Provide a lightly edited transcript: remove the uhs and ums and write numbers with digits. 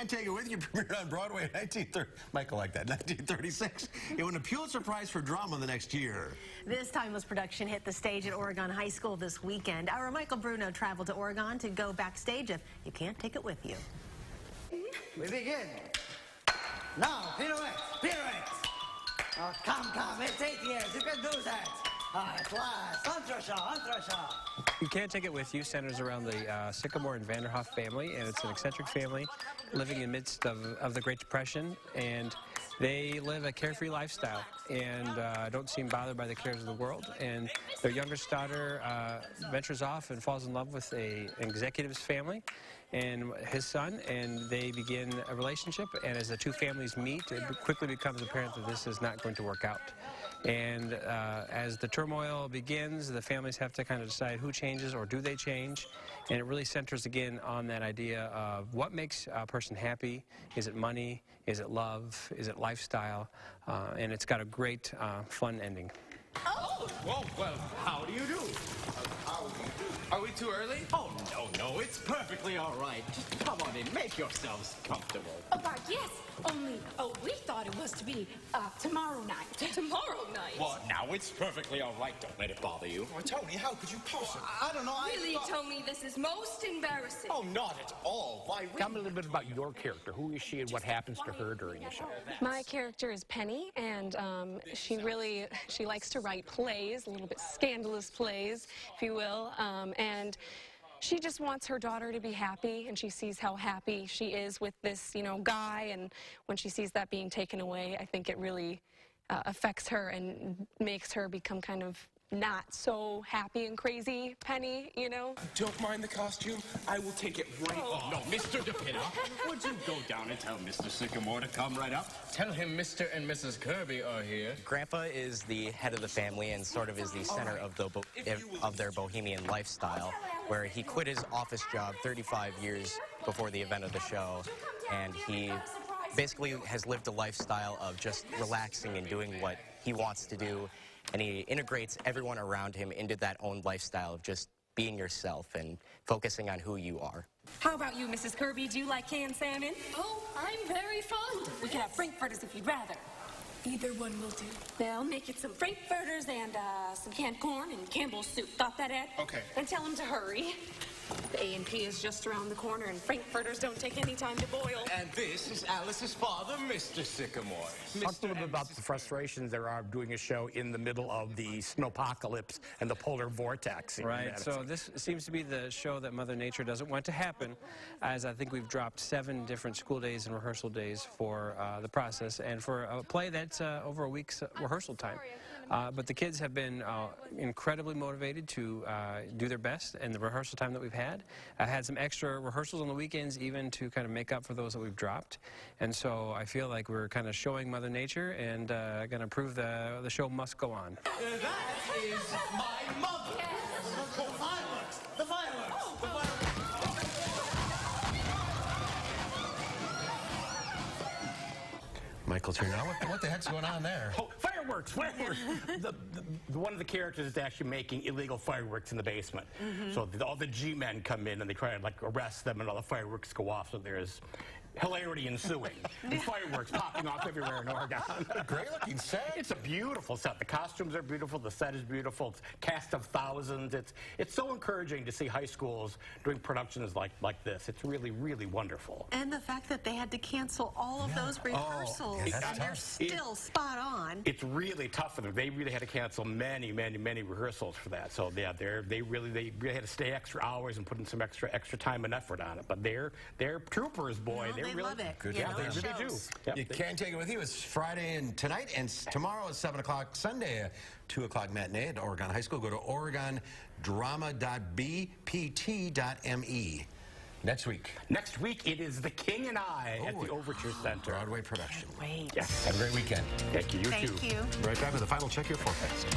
Can't Take It With You premiered on Broadway in 1936. It won a Pulitzer Prize for drama the next year. This timeless production hit the stage at Oregon High School this weekend. Our Michael Bruno traveled to Oregon to go backstage of You Can't Take It With You. We begin. Now, pirouette. Oh, come, it's 8 years. You can do that. At last, entre-chat. You Can't Take It With You centers around the Sycamore and Vanderhoff family, and it's an eccentric family living in the midst of the Great Depression, and they live a carefree lifestyle and don't seem bothered by the cares of the world. And their youngest daughter ventures off and falls in love with an executive's family and his son, and they begin a relationship. And as the two families meet, it quickly becomes apparent that this is not going to work out. And as the turmoil begins, the families have to kind of decide who changes or do they change. And it really centers again on that idea of what makes a person happy. Is it money? Is it love? Is it lifestyle? And it's got a great, fun ending. Oh! Whoa, well, how do you do? How do you do? Are we too early? Oh, no, it's perfectly all right. Just come on in, make yourselves comfortable. Oh, yes, only, we thought it was to be tomorrow night. Tomorrow night? Well, now it's perfectly all right. Don't let it bother you. Oh, Tony, how could you possibly? I don't know. Really, Tony, this is most embarrassing. Oh, not at all. Why, Tell me a little bit about your character. Who is she and what happens to her during the show? My character is Penny, and she likes to write plays, a little bit scandalous plays, if you will, and she just wants her daughter to be happy, and she sees how happy she is with this, guy, and when she sees that being taken away, I think it really affects her and makes her become kind of not so happy and crazy Penny, Don't mind the costume. I will take it right off. No, Mr. DePitta, would you go down and tell Mr. Sycamore to come right up? Tell him Mr. and Mrs. Kirby are here. Grandpa is the head of the family and sort of is the center of their bohemian lifestyle, where he quit his office job 35 years before the event of the show, and he basically has lived a lifestyle of just relaxing and doing what he wants to do, and he integrates everyone around him into that own lifestyle of just being yourself and focusing on who you are. How about you, Mrs. Kirby? Do you like canned salmon? Oh, I'm very fond. We can have frankfurters if you'd rather. Either one will do. Well, make it some frankfurters and some canned corn and Campbell's soup. Got that, Ed? Okay. And tell him to hurry. The A&P is just around the corner, and frankfurters don't take any time to boil. And this is Alice's father, Mr. Sycamore. Talk a little bit about the frustrations there are doing a show in the middle of the snowpocalypse and the polar vortex. Right, so this seems to be the show that Mother Nature doesn't want to happen, as I think we've dropped 7 different school days and rehearsal days for the process, and for a play that's over a week's rehearsal time. But the kids have been incredibly motivated to do their best in the rehearsal time that we've had. I had some extra rehearsals on the weekends even to kind of make up for those that we've dropped. And so I feel like we're kind of showing Mother Nature and going to prove the show must go on. That is my mother. The fireworks. The fireworks. The fireworks. Michael's here now. What the heck's going on there? Oh, fireworks! One of the characters is actually making illegal fireworks in the basement. So all the G-men come in and they try to arrest them, and all the fireworks go off. So there's hilarity ensuing. And fireworks popping off everywhere in Oregon. Great looking set. It's a beautiful set. The costumes are beautiful. The set is beautiful. It's cast of thousands. It's so encouraging to see high schools doing productions like this. It's really, really wonderful. And the fact that they had to cancel all of those rehearsals, yeah, that's and they're tough. still spot on. It's really tough for them. They really had to cancel many rehearsals for that. So yeah, they really had to stay extra hours and put in some extra time and effort on it. But they're troopers, boy. Well, they love it. Good Yeah, for they them. really do. Yep. You Can't Take It With You. It's Friday and tonight, and tomorrow is 7 o'clock. Sunday, a 2 o'clock matinee at Oregon High School. Go to oregondrama.bpt.me. Next week. Next week, it is The King and I at the Overture Center. Broadway production. Wait. Yes. Have a great weekend. Thank you. You too. Thank you. Right back with a final check your forecast.